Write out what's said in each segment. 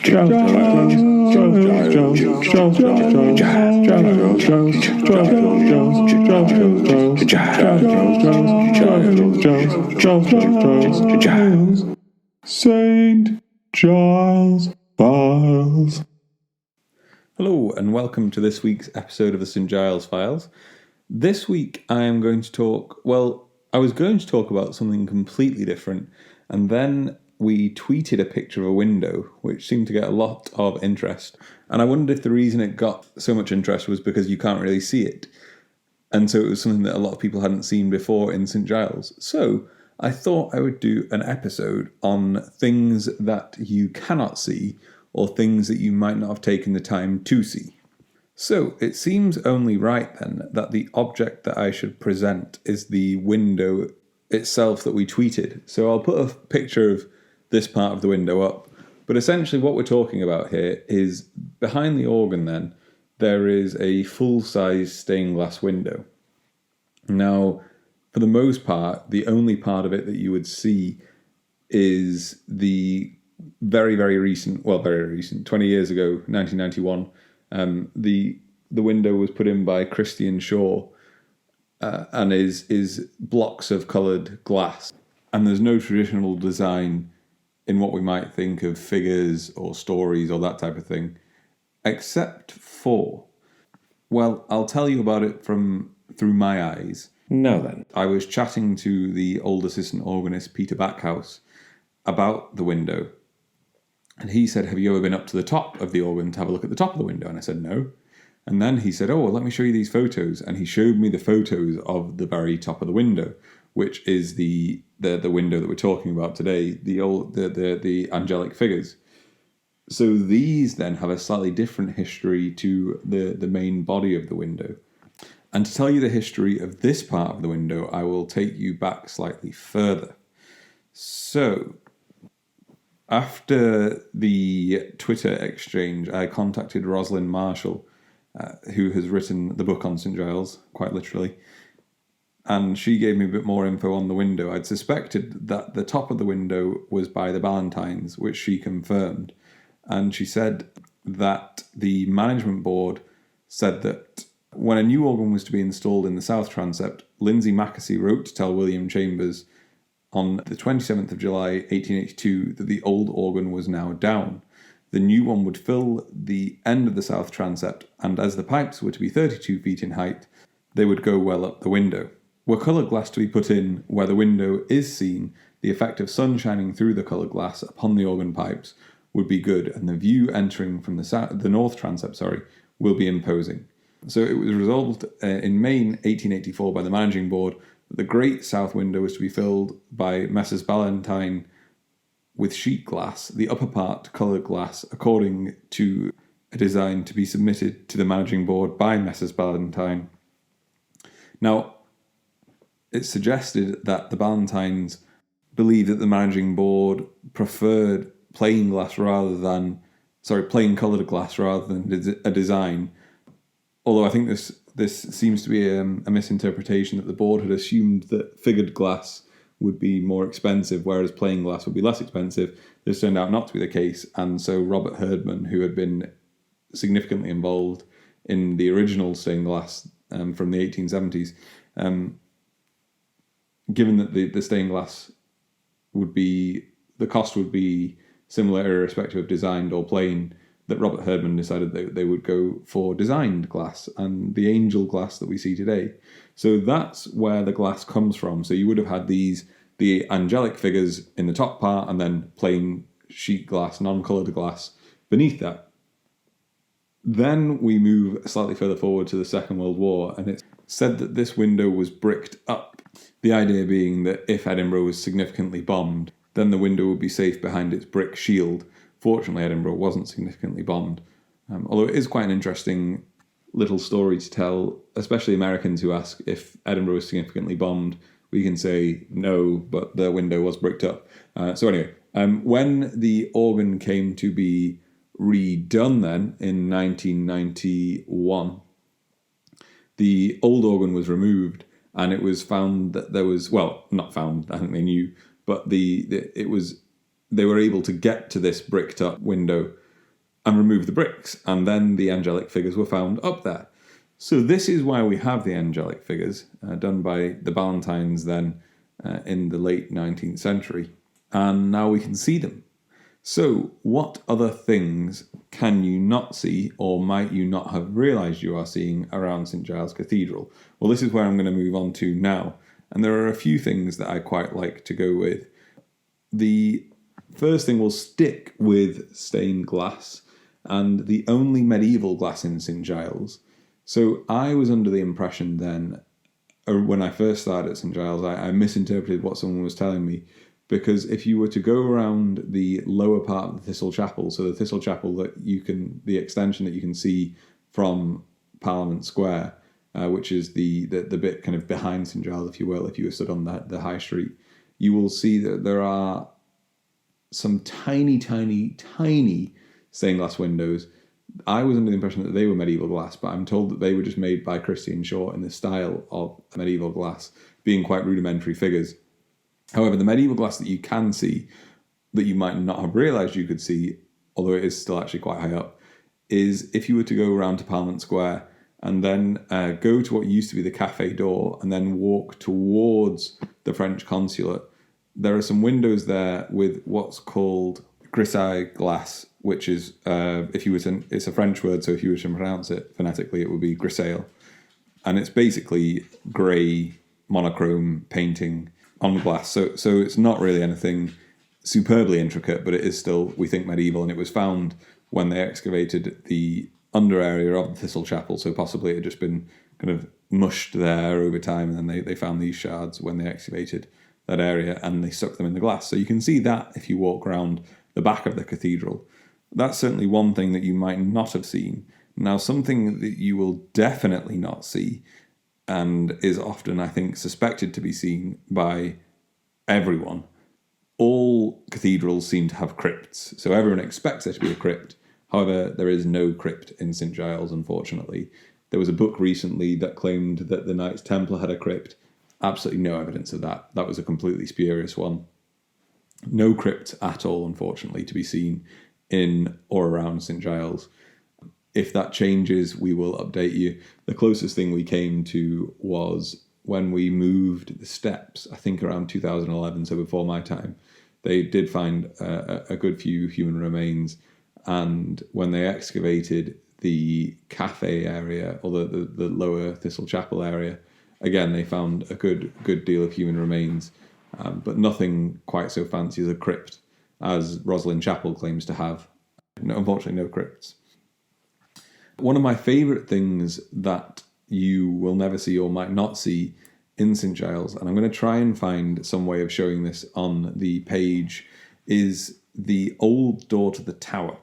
St. Giles Files. Hello and welcome to this week's episode of the St. Giles Files. This week I am going to talk, I was going to talk about something completely different, and then we tweeted a picture of a window which seemed to get a lot of interest, and I wondered if the reason it got so much interest was because you can't really see it, and so it was something that a lot of people hadn't seen before in St. Giles. So I thought I would do an episode on things that you cannot see or things that you might not have taken the time to see. So it seems only right then that the object that I should present is the window itself that we tweeted. So I'll put a picture of this part of the window up, but essentially what we're talking about here is behind the organ then, there is a full-size stained glass window. Now, for the most part, the only part of it that you would see is the very recent, 20 years ago, 1991, the window was put in by Christian Shaw and is blocks of coloured glass. And there's no traditional design in what we might think of figures or stories or that type of thing, except for, I'll tell you about it through my eyes. Now then. I was chatting to the old assistant organist, Peter Backhouse, about the window. And he said, have you ever been up to the top of the organ to have a look at the top of the window? And I said, no. And then he said, let me show you these photos. And he showed me the photos of the very top of the window, which is the window that we're talking about today, the angelic figures. So these then have a slightly different history to the main body of the window. And to tell you the history of this part of the window, I will take you back slightly further. So, after the Twitter exchange, I contacted Rosalind Marshall, who has written the book on St. Giles, quite literally, and she gave me a bit more info on the window. I'd suspected that the top of the window was by the Ballantynes, which she confirmed, and she said that the management board said that when a new organ was to be installed in the south transept, Lindsay Mackesy wrote to tell William Chambers on the 27th of July 1882 that the old organ was now down. The new one would fill the end of the south transept, and as the pipes were to be 32 feet in height, they would go well up the window. Were coloured glass to be put in where the window is seen, the effect of sun shining through the coloured glass upon the organ pipes would be good, and the view entering from the north transept, will be imposing. So it was resolved in May 1884 by the managing board that the great south window was to be filled by Messrs. Ballantyne with sheet glass, the upper part coloured glass, according to a design to be submitted to the managing board by Messrs. Ballantyne. Now, it's suggested that the Ballantynes believed that the managing board preferred plain coloured glass rather than a design. Although I think this seems to be a misinterpretation, that the board had assumed that figured glass would be more expensive, whereas plain glass would be less expensive. This turned out not to be the case, and so Robert Herdman, who had been significantly involved in the original stained glass from the 1870s, given that the stained glass the cost would be similar irrespective of designed or plain, that Robert Herdman decided that they would go for designed glass and the angel glass that we see today. So that's where the glass comes from. So you would have had the angelic figures in the top part and then plain sheet glass, non-coloured glass beneath that. Then we move slightly further forward to the Second World War, and it's said that this window was bricked up. The idea being that if Edinburgh was significantly bombed, then the window would be safe behind its brick shield. Fortunately, Edinburgh wasn't significantly bombed, although it is quite an interesting little story to tell, especially Americans who ask if Edinburgh was significantly bombed. We can say no, but the window was bricked up. So anyway, when the organ came to be redone then in 1991, the old organ was removed, and it was found that there was, not found, I think they knew, but they were able to get to this bricked up window and removed the bricks, and then the angelic figures were found up there. So this is why we have the angelic figures, done by the Ballantines then in the late 19th century, and now we can see them. So what other things can you not see, or might you not have realised you are seeing around St Giles Cathedral? Well, this is where I'm going to move on to now, and there are a few things that I quite like to go with. The first thing will stick with stained glass, and the only medieval glass in St Giles. So I was under the impression then, when I first started at St Giles, I misinterpreted what someone was telling me, because if you were to go around the lower part of the Thistle Chapel, so the Thistle Chapel the extension that you can see from Parliament Square, which is the bit kind of behind St Giles, if you will, if you were stood on the high street, you will see that there are some tiny, tiny, tiny stained glass windows. I was under the impression that they were medieval glass, but I'm told that they were just made by Christian Shaw in the style of medieval glass, being quite rudimentary figures. However, the medieval glass that you can see, that you might not have realised you could see, although it is still actually quite high up, is if you were to go around to Parliament Square and then go to what used to be the cafe door and then walk towards the French consulate, there are some windows there with what's called grisaille glass, which is, it's a French word, so if you were to pronounce it phonetically, it would be grisaille. And it's basically grey monochrome painting on glass. So it's not really anything superbly intricate, but it is still, we think, medieval. And it was found when they excavated the under area of the Thistle Chapel. So possibly it had just been kind of mushed there over time. And then they found these shards when they excavated that area and they stuck them in the glass. So you can see that if you walk around the back of the cathedral. That's certainly one thing that you might not have seen. Now, something that you will definitely not see, and is often, I think, suspected to be seen by everyone, all cathedrals seem to have crypts. So everyone expects there to be a crypt. However, there is no crypt in St Giles, unfortunately. There was a book recently that claimed that the Knights Templar had a crypt. Absolutely no evidence of that. That was a completely spurious one. No crypt at all, unfortunately, to be seen in or around St Giles. If that changes, we will update you. The closest thing we came to was when we moved the steps, I think around 2011, so before my time. They did find a good few human remains, and when they excavated the cafe area, or the lower Thistle Chapel area, again, they found a good deal of human remains, but nothing quite so fancy as a crypt as Rosslyn Chapel claims to have. No, unfortunately, no crypts. One of my favourite things that you will never see or might not see in St Giles, and I'm going to try and find some way of showing this on the page, is the old door to the tower.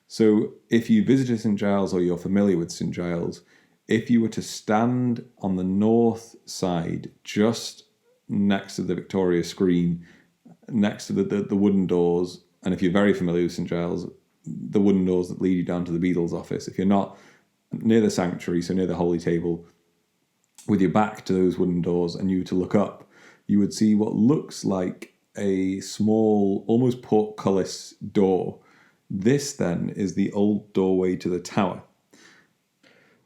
So if you visited St Giles or you're familiar with St Giles, if you were to stand on the north side, just next to the Victoria screen, next to the wooden doors, and if you're very familiar with St Giles, the wooden doors that lead you down to the Beadle's office. If you're not, near the sanctuary, so near the holy table, with your back to those wooden doors and you were to look up, you would see what looks like a small, almost portcullis door. This then is the old doorway to the tower.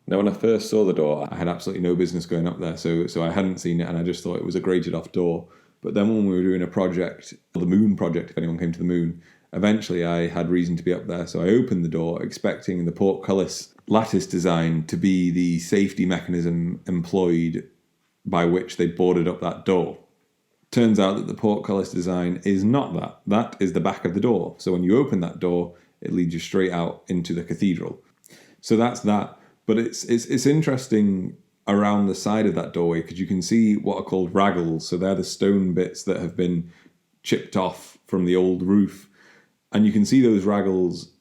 Now, when I first saw the door, I had absolutely no business going up there, so I hadn't seen it, and I just thought it was a grated off door. But then when we were doing a project, the Moon project, if anyone came to the Moon, eventually I had reason to be up there, so I opened the door expecting the portcullis lattice design to be the safety mechanism employed by which they boarded up that door. Turns out that the portcullis design is not that. That is the back of the door. So when you open that door, it leads you straight out into the cathedral. So that's that. But it's interesting around the side of that doorway because you can see what are called raggles. So they're the stone bits that have been chipped off from the old roof. And you can see those raggles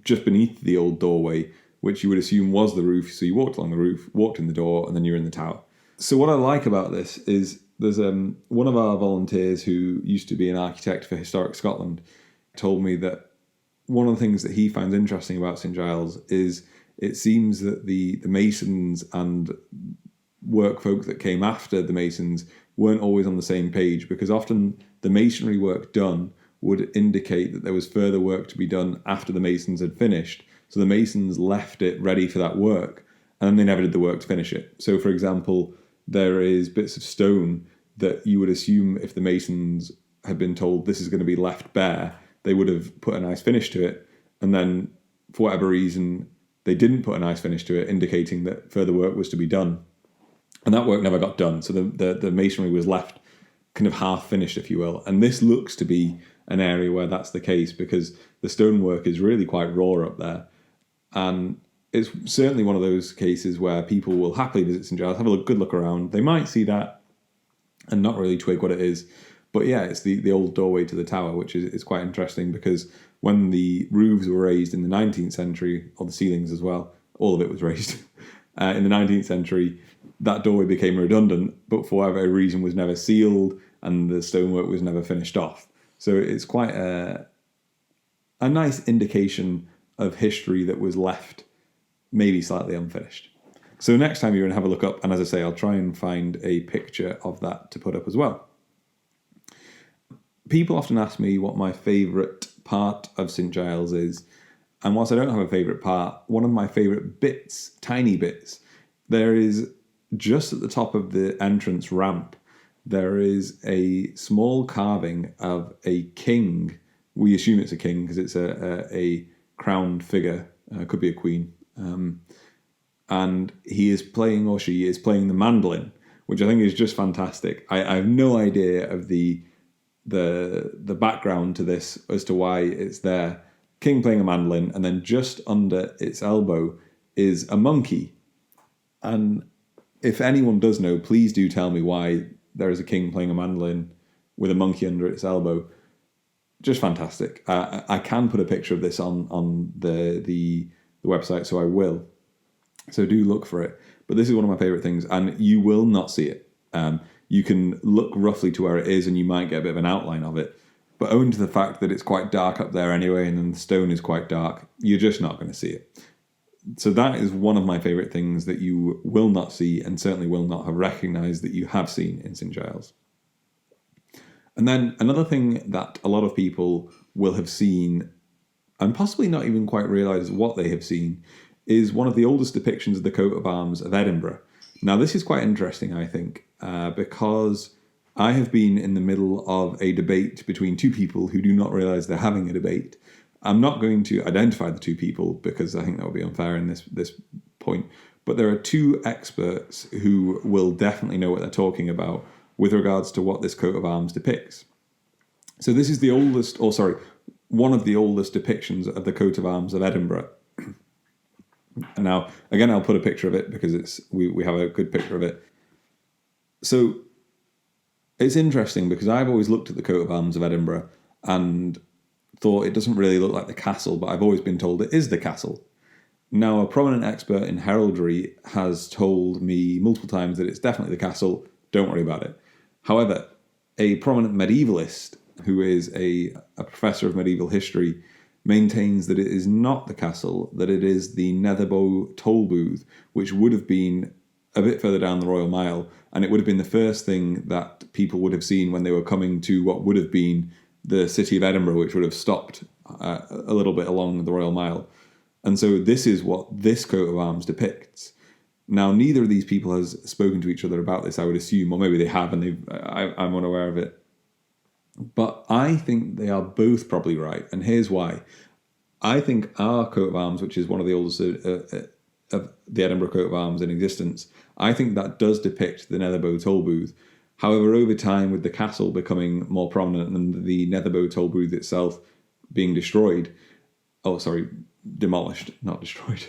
just beneath the old doorway, which you would assume was the roof. So you walked along the roof, walked in the door, and then you're in the tower. So what I like about this is there's one of our volunteers who used to be an architect for Historic Scotland told me that one of the things that he finds interesting about St Giles is it seems that the masons and work folk that came after the masons weren't always on the same page, because often the masonry work done would indicate that there was further work to be done after the masons had finished. So the masons left it ready for that work, and then they never did the work to finish it. So, for example, there is bits of stone that you would assume if the masons had been told this is going to be left bare, they would have put a nice finish to it. And then, for whatever reason, they didn't put a nice finish to it, indicating that further work was to be done. And that work never got done. So the masonry was left kind of half finished, if you will. And this looks to be an area where that's the case, because the stonework is really quite raw up there. And it's certainly one of those cases where people will happily visit St Giles, have a good look around. They might see that and not really twig what it is. But yeah, it's the old doorway to the tower, which is quite interesting, because when the roofs were raised in the 19th century, or the ceilings as well, all of it was raised, in the 19th century, that doorway became redundant, but for whatever reason was never sealed, and the stonework was never finished off. So it's quite a nice indication of history that was left maybe slightly unfinished. So next time you're going to have a look up, and as I say, I'll try and find a picture of that to put up as well. People often ask me what my favourite part of St Giles is, and whilst I don't have a favourite part, one of my favourite bits, tiny bits, there is just at the top of the entrance ramp, there is a small carving of a king. We assume it's a king because it's a crowned figure, could be a queen, and he is playing, or she is playing, the mandolin, which I think is just fantastic. I have no idea of the background to this as to why it's there. King playing a mandolin, and then just under its elbow is a monkey. And if anyone does know, please do tell me why there is a king playing a mandolin with a monkey under its elbow. Just fantastic. I can put a picture of this on the website, so I will. So do look for it. But this is one of my favourite things, and you will not see it. You can look roughly to where it is, and you might get a bit of an outline of it. But owing to the fact that it's quite dark up there anyway, and then the stone is quite dark, you're just not going to see it. So that is one of my favourite things that you will not see, and certainly will not have recognised that you have seen in St Giles. And then another thing that a lot of people will have seen, and possibly not even quite realise what they have seen, is one of the oldest depictions of the coat of arms of Edinburgh. Now, this is quite interesting, I think, because I have been in the middle of a debate between two people who do not realise they're having a debate. I'm not going to identify the two people because I think that would be unfair in this point. But there are two experts who will definitely know what they're talking about with regards to what this coat of arms depicts. So this is the oldest, one of the oldest depictions of the coat of arms of Edinburgh. And now, again, I'll put a picture of it because we have a good picture of it. So it's interesting because I've always looked at the coat of arms of Edinburgh and thought it doesn't really look like the castle, but I've always been told it is the castle. Now, a prominent expert in heraldry has told me multiple times that it's definitely the castle, don't worry about it. However, a prominent medievalist who is a professor of medieval history maintains that it is not the castle, that it is the Netherbow toll booth, which would have been a bit further down the Royal Mile, and it would have been the first thing that people would have seen when they were coming to what would have been the city of Edinburgh, which would have stopped a little bit along the Royal Mile. And so this is what this coat of arms depicts. Now, neither of these people has spoken to each other about this, I would assume, or maybe they have and I'm unaware of it. But I think they are both probably right, and here's why. I think our coat of arms, which is one of the oldest of the Edinburgh coat of arms in existence, I think that does depict the Netherbow toll booth. However, over time, with the castle becoming more prominent and the Netherbow toll booth itself being demolished, not destroyed,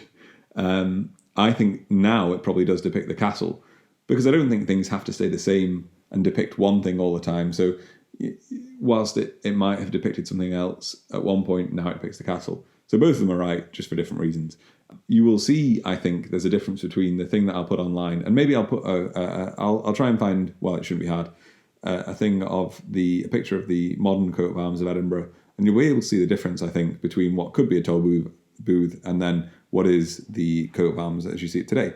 I think now it probably does depict the castle, because I don't think things have to stay the same and depict one thing all the time. So whilst it might have depicted something else at one point, now it depicts the castle. So both of them are right, just for different reasons. You will see, I think, there's a difference between the thing that I'll put online, and maybe I'll put I'll try and find, well, it shouldn't be hard, a picture of the modern coat of arms of Edinburgh, and you'll be able to see the difference, I think, between what could be a toll booth and then what is the coat of arms as you see it today.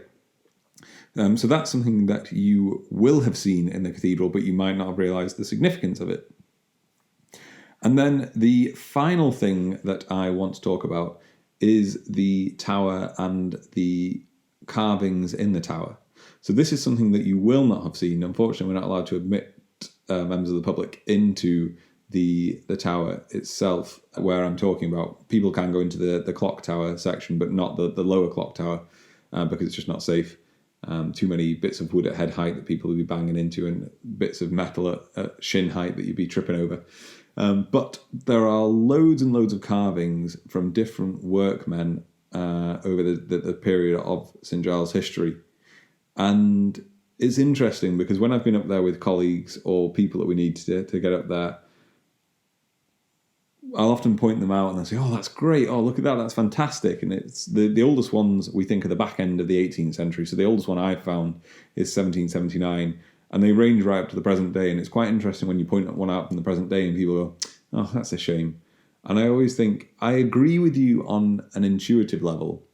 So that's something that you will have seen in the cathedral, but you might not have realised the significance of it. And then the final thing that I want to talk about is the tower and the carvings in the tower. So this is something that you will not have seen. Unfortunately, we're not allowed to admit members of the public into the tower itself, where I'm talking about. People can go into the clock tower section, but not the lower clock tower, because it's just not safe. Too many bits of wood at head height that people would be banging into, and bits of metal at shin height that you'd be tripping over. But there are loads and loads of carvings from different workmen over the period of St Giles history. And it's interesting because when I've been up there with colleagues or people that we need to get up there, I'll often point them out and they'll say, oh, that's great. Oh, look at that. That's fantastic. And it's the oldest ones we think are the back end of the 18th century. So the oldest one I've found is 1779. And they range right up to the present day. And it's quite interesting when you point one out from the present day and people go, oh, that's a shame. And I always think, I agree with you on an intuitive level.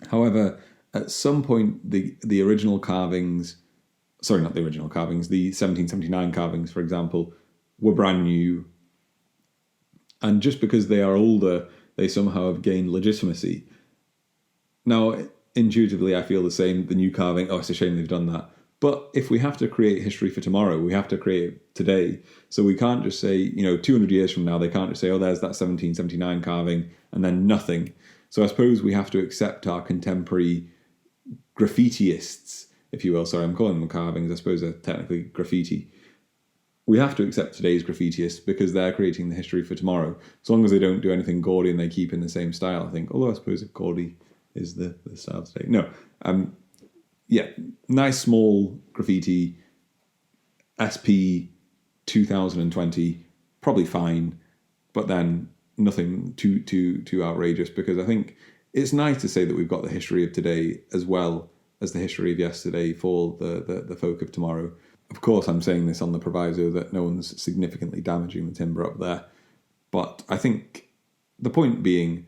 However, at some point, the original carvings, sorry, not the original carvings, the 1779 carvings, for example, were brand new. And just because they are older, they somehow have gained legitimacy. Now, intuitively, I feel the same. The new carving, oh, it's a shame they've done that. But if we have to create history for tomorrow, we have to create it today. So we can't just say, 200 years from now, they can't just say, oh, there's that 1779 carving, and then nothing. So I suppose we have to accept our contemporary graffitiists, if you will. Sorry, I'm calling them carvings. I suppose they're technically graffiti. We have to accept today's graffitiists because they're creating the history for tomorrow. As long as they don't do anything gaudy and they keep in the same style, I think. Although I suppose if gaudy is the style today. No. Yeah, nice small graffiti, SP 2020, probably fine, but then nothing too outrageous, because I think it's nice to say that we've got the history of today as well as the history of yesterday for the folk of tomorrow. Of course, I'm saying this on the proviso that no one's significantly damaging the timber up there. But I think the point being,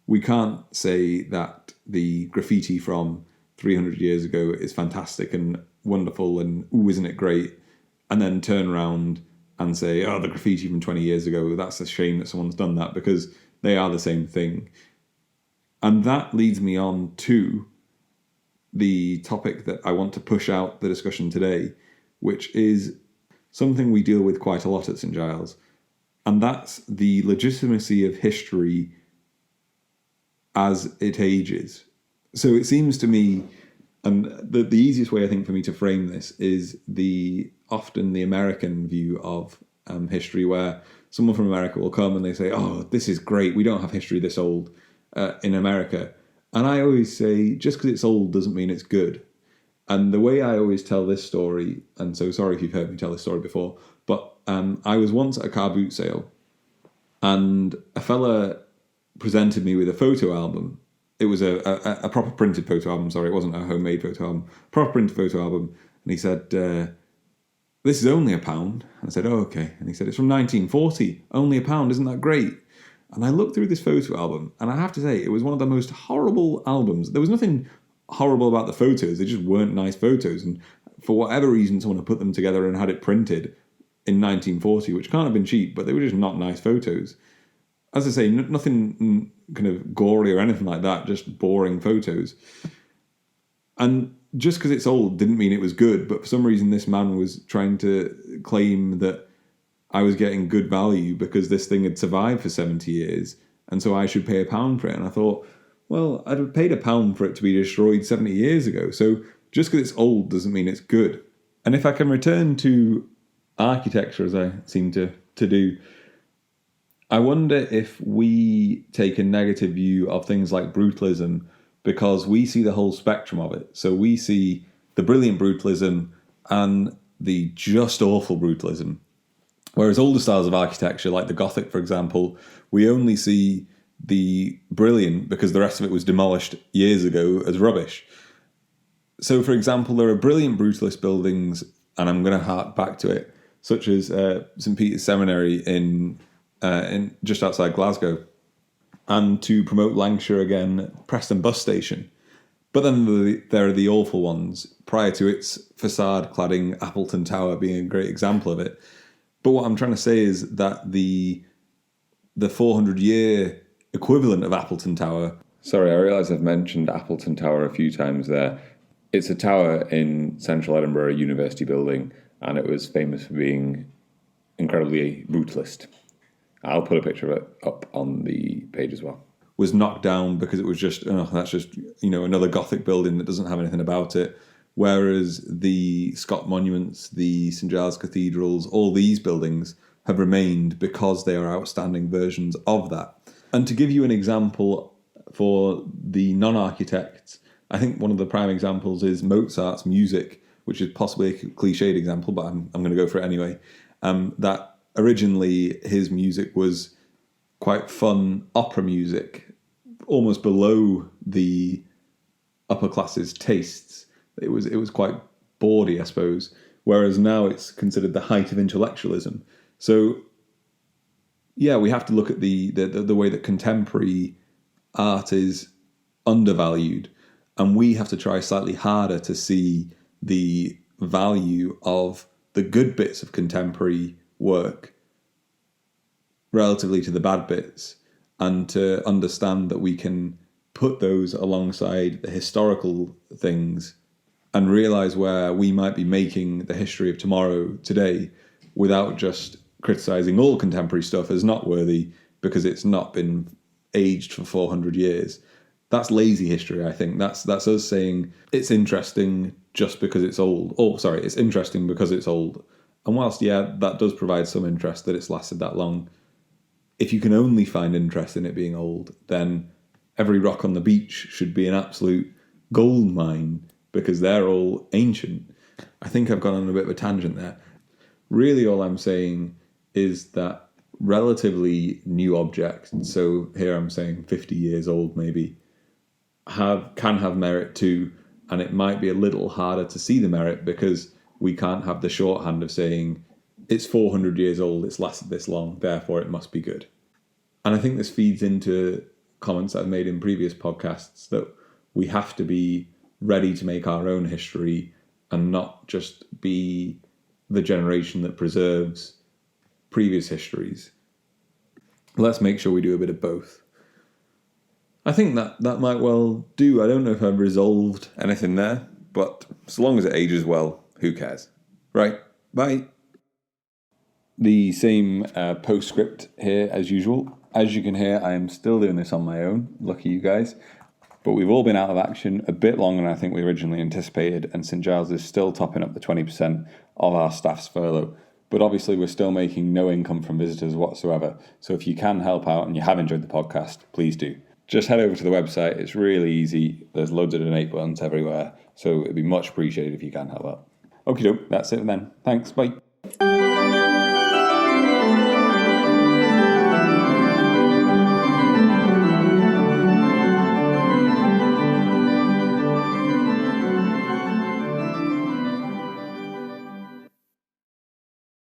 we can't say that the graffiti from 300 years ago is fantastic and wonderful and, ooh, isn't it great? And then turn around and say, oh, the graffiti from 20 years ago, that's a shame that someone's done that, because they are the same thing. And that leads me on to the topic that I want to push out the discussion today, which is something we deal with quite a lot at St Giles, and that's the legitimacy of history as it ages. So it seems to me, and the easiest way I think for me to frame this is often the American view of history, where someone from America will come and they say, oh, this is great, we don't have history this old in America. And I always say, just because it's old doesn't mean it's good. And the way I always tell this story, and so sorry if you've heard me tell this story before, but I was once at a car boot sale, and a fella presented me with a photo album. It was a proper printed photo album, sorry, it wasn't a homemade photo album, proper printed photo album. And he said, this is only £1. And I said, oh, okay. And he said, it's from 1940, only £1, isn't that great? And I looked through this photo album, and I have to say, it was one of the most horrible albums. There was nothing horrible about the photos, they just weren't nice photos, and for whatever reason someone had put them together and had it printed in 1940, which can't have been cheap, but they were just not nice photos. As I say, nothing kind of gory or anything like that, just boring photos. And just because it's old didn't mean it was good, but for some reason this man was trying to claim that I was getting good value because this thing had survived for 70 years, and so I should pay £1 for it. And I thought, well, I'd have paid £1 for it to be destroyed 70 years ago. So just because it's old doesn't mean it's good. And if I can return to architecture, as I seem to do, I wonder if we take a negative view of things like brutalism because we see the whole spectrum of it. So we see the brilliant brutalism and the just awful brutalism. Whereas older styles of architecture, like the Gothic, for example, we only see the brilliant because the rest of it was demolished years ago as rubbish. So, for example, there are brilliant brutalist buildings, and I'm going to hark back to it, such as St Peter's Seminary in just outside Glasgow, and to promote Lancashire again, Preston Bus Station. But then there are the awful ones, prior to its facade cladding Appleton Tower being a great example of it. But what I'm trying to say is that the 400-year equivalent of Appleton Tower... Sorry, I realise I've mentioned Appleton Tower a few times there. It's a tower in central Edinburgh, a university building, and it was famous for being incredibly brutalist. I'll put a picture of it up on the page as well. Was knocked down because it was just, that's just, another Gothic building that doesn't have anything about it. Whereas the Scott Monuments, the St Giles Cathedrals, all these buildings have remained because they are outstanding versions of that. And to give you an example for the non-architects, I think one of the prime examples is Mozart's music, which is possibly a cliched example, but I'm going to go for it anyway. That originally his music was quite fun opera music, almost below the upper classes' tastes. It was quite bawdy, I suppose, whereas now it's considered the height of intellectualism. So, yeah, we have to look at the way that contemporary art is undervalued, and we have to try slightly harder to see the value of the good bits of contemporary work relatively to the bad bits, and to understand that we can put those alongside the historical things and realize where we might be making the history of tomorrow today without just criticizing all contemporary stuff as not worthy because it's not been aged for 400 years. That's lazy history, I think. That's us saying it's interesting just because it's old. It's interesting because it's old. And whilst, yeah, that does provide some interest that it's lasted that long, if you can only find interest in it being old, then every rock on the beach should be an absolute gold mine because they're all ancient. I think I've gone on a bit of a tangent there. Really, all I'm saying is that relatively new objects, and so here I'm saying 50 years old maybe, can have merit too, and it might be a little harder to see the merit because we can't have the shorthand of saying it's 400 years old, it's lasted this long, therefore it must be good. And I think this feeds into comments I've made in previous podcasts that we have to be ready to make our own history and not just be the generation that preserves previous histories. Let's make sure we do a bit of both. I think that might well do. I don't know if I've resolved anything there, but so long as it ages well, who cares? Right, bye. The same postscript here as usual. As you can hear, I am still doing this on my own. Lucky you guys. But we've all been out of action a bit longer than I think we originally anticipated, and St Giles is still topping up the 20% of our staff's furlough. But obviously we're still making no income from visitors whatsoever. So if you can help out and you have enjoyed the podcast, please do. Just head over to the website. It's really easy. There's loads of donate buttons everywhere. So it'd be much appreciated if you can help out. Okie doke, that's it then. Thanks, bye.